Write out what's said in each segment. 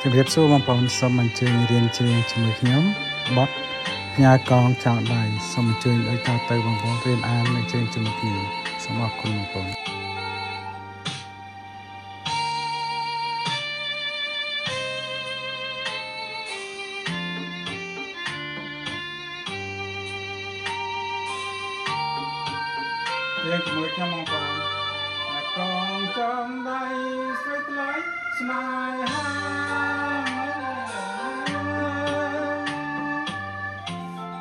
ជំរាបសួរបងប្អូនសូមអញ្ជើញរៀនច្រៀងជាមួយខ្ញុំបទផ្ញើកងចောင်းដៃសូមអញ្ជើញឲ្យតទៅបងប្អូនរៀនអាននិងច្រៀងជាមួយគ្នាសូមអរគុណបងប្អូនរៀនជាមួយខ្ញុំបងប្អូនកងចောင်းដៃស្រីថ្លៃស្នេហា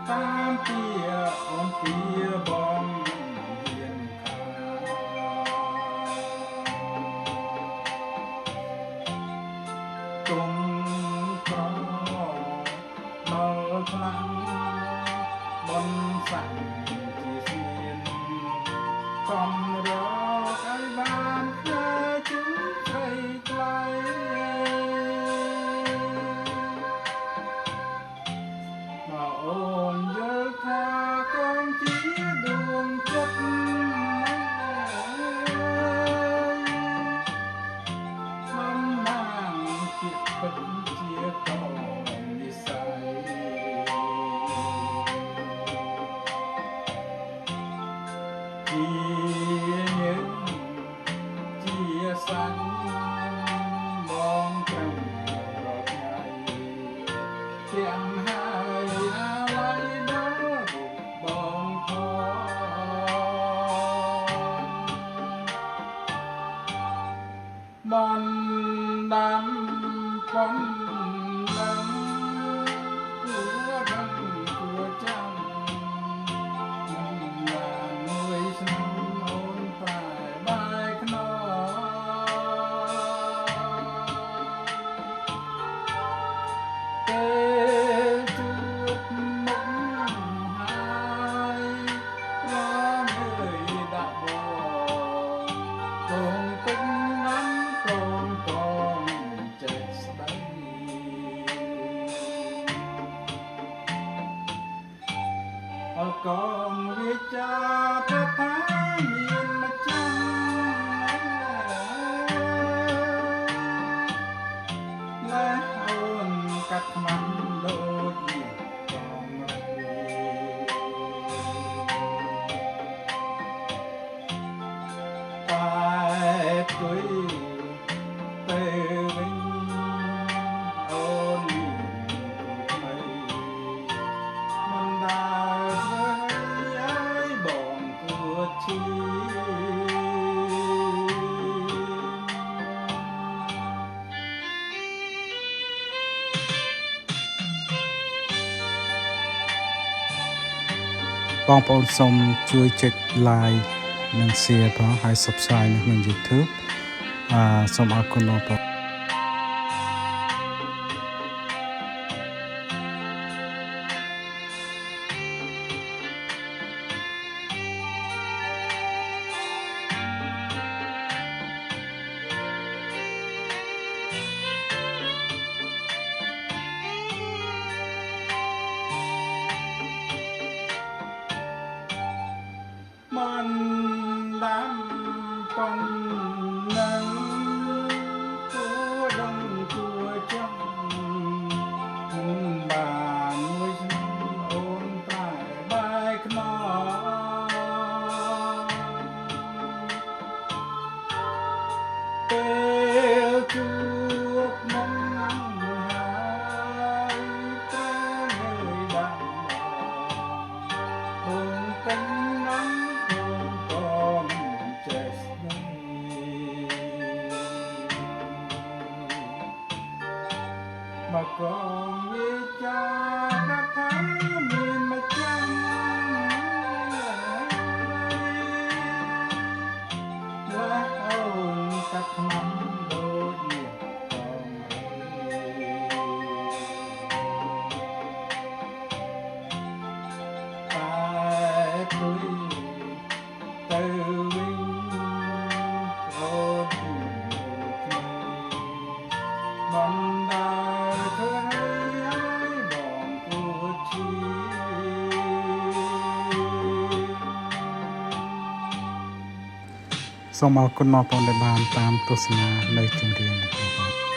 តាមពីអូនពីបងរៀនទុំក្រដល់ខ្លាំងបនសាក់ជាស្មៀនកំរកឲ្យបានផ្ញើជូនស្រីថ្លៃមកអូនយល់ថាកូនជាដួងចិត្តមិនណាងជាពិតជាកូននិស័យជាយើងជាសាច់បងត្រឹមរាល់ថ្ងៃទាំងហើយអាឡ័យដល់បងផងបានដាំប៉ុនដាំគួរដឹងគួរចាំមិនបានមួយឆ្នាំអូនប្រែបាយខ្នងពេលជួបមុខហើយរំើយដាក់បងកូនពេញណាំកូនកូនចេះស្ដីអរកងវាចាប្រផាមានម្ចាស់ណែអូនកាត់ខ្មាំដូចនេះបងរីតែផ្ទុយទៅវិញអូនថ្មីមិនដាល់ធ្វើឲ្យបងគួរឈឺបងប្អូនសូមជួយចុច like និង share ផងហើយ subscribe នៅក្នុង YouTube សូមអរគុណបងប្អូនបានដាំប៉ុននឹងគួរដឹងគួរចាំមិនបានមួយឆ្នាំអូនតែបាយខ្នងពេលជួបមុខហើយត្រូវងើយដាក់អូនពេញណាំមកកងវាចាប្រផាមានម្ចាស់ឡាអូនកាត់ខ្មាំដូចនេះបងតែព្រួយទៅវិញអូនមិនដាសូមអរគុណបងប្អូនដែលបានតាមទស្សនានៅចម្រៀងនេះបងប្អូន